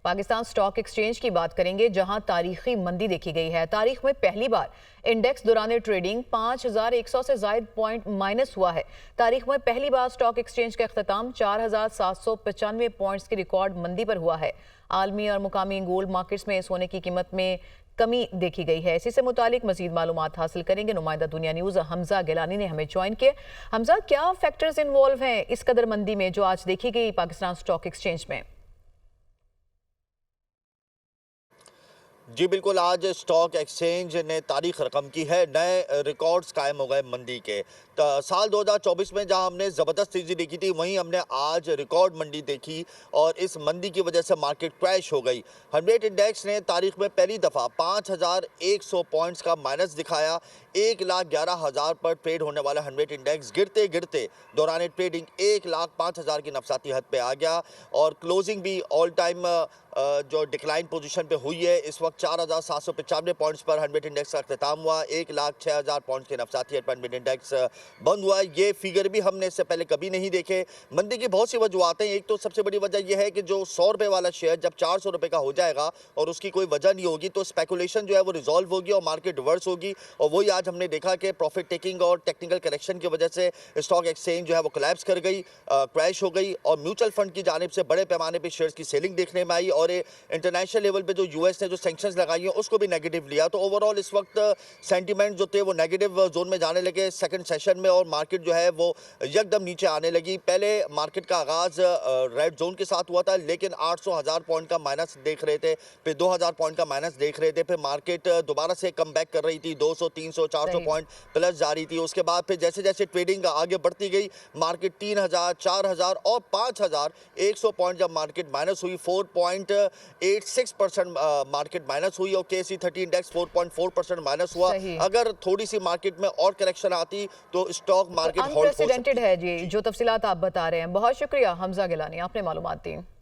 Pakistan stock exchange की बात करेंगे, जहां तारीखी मंदी देखी गई है। तारीख में पहली बार इंडेक्स दौरान ट्रेडिंग 5100 से जायद पॉइंट माइनस हुआ है। तारीख में पहली बार स्टॉक एक्सचेंज का अख्ताम 4795 पॉइंट्स की रिकॉर्ड मंदी पर हुआ है। आलमी और मुकामी गोल्ड मार्केट्स में सोने की कीमत में कमी देखी गई है। इसी से मुतालिक मजीद मालूमात हासिल करेंगे। नुमाइंदा दुनिया न्यूज़ हमजा गिलानी ने हमें ज्वाइन किया। हमजा, क्या फैक्टर्स इन्वॉल्व हैं इस कदर मंदी में जो आज देखी गई पाकिस्तान स्टॉक एक्सचेंज में? जी बिल्कुल, आज स्टॉक एक्सचेंज ने तारीख रकम की है। नए रिकॉर्ड्स कायम हो गए मंदी के। साल 2024 में जहां हमने ज़बरदस्त तेज़ी देखी थी, वहीं हमने आज रिकॉर्ड मंदी देखी और इस मंदी की वजह से मार्केट क्रैश हो गई। 100 इंडेक्स ने तारीख में पहली दफ़ा 5100 पॉइंट्स का माइनस दिखाया। 1,11,000 पर ट्रेड होने वाला 100 इंडेक्स गिरते गिरते दौरान ट्रेडिंग 1,05,000 की नफसाती हद पे आ गया और क्लोजिंग भी ऑल टाइम जो डिक्लाइन पोजीशन पे हुई है। इस वक्त 4,795 पॉइंट्स पर 100 इंडेक्स का अख्ताम हुआ। 1,06,000 पॉइंट्स के नफसाती हद पर 100 इंडेक्स बंद हुआ। ये फिगर भी हमने इससे पहले कभी नहीं देखे। मंदी की बहुत सी वजूहतें हैं। एक तो सबसे बड़ी वजह यह है कि जो 100 रुपये वाला शेयर जब 400 रुपये का हो जाएगा और उसकी कोई वजह नहीं होगी तो स्पेकुलेशन जो है वो रिजॉल्व होगी और मार्केट रिवर्स होगी। और वही आज हमने देखा कि प्रॉफिट टेकिंग और टेक्निकल करेक्शन की वजह से स्टॉक एक्सचेंज जो है वो कोलैप्स कर गई, क्रैश हो गई और म्यूचुअल फंड की जानिब से बड़े पैमाने पर शेयर्स की सेलिंग देखने में आई और इंटरनेशनल लेवल पे जो यूएस ने जो सैंक्शंस लगाई हैं उसको भी नेगेटिव लिया। तो ओवरऑल इस वक्त सेंटीमेंट जो थे वो नेगेटिव जोन में जाने लगे सेकंड सेशन में और मार्केट जो है वो यकदम नीचे आने लगी। पहले मार्केट का आगाज रेड जोन के साथ हुआ था, लेकिन 800,000 पॉइंट का माइनस देख रहे थे, फिर 2,000 पॉइंट का माइनस देख रहे थे, फिर मार्केट दोबारा से कम बैक कर रही थी, 200 300 400 पॉइंट प्लस जा रही थी। उसके बाद फिर जैसे जैसे ट्रेडिंग आगे बढ़ती गई मार्केट 3,000 4,000 और 5,100 पॉइंट जब मार्केट माइनस हुई 4.86% मार्केट माइनस हुई और KC30 इंडेक्स 4.4% माइनस हुआ। अगर थोड़ी सी मार्केट में और करेक्शन आती तो स्टॉक मार्केट अनप्रेसिडेंटेड है जी, जो तफसीलात आप बता रहे हैं। बहुत शुक्रिया हमजा गिलानी, आपने मालूमात दी।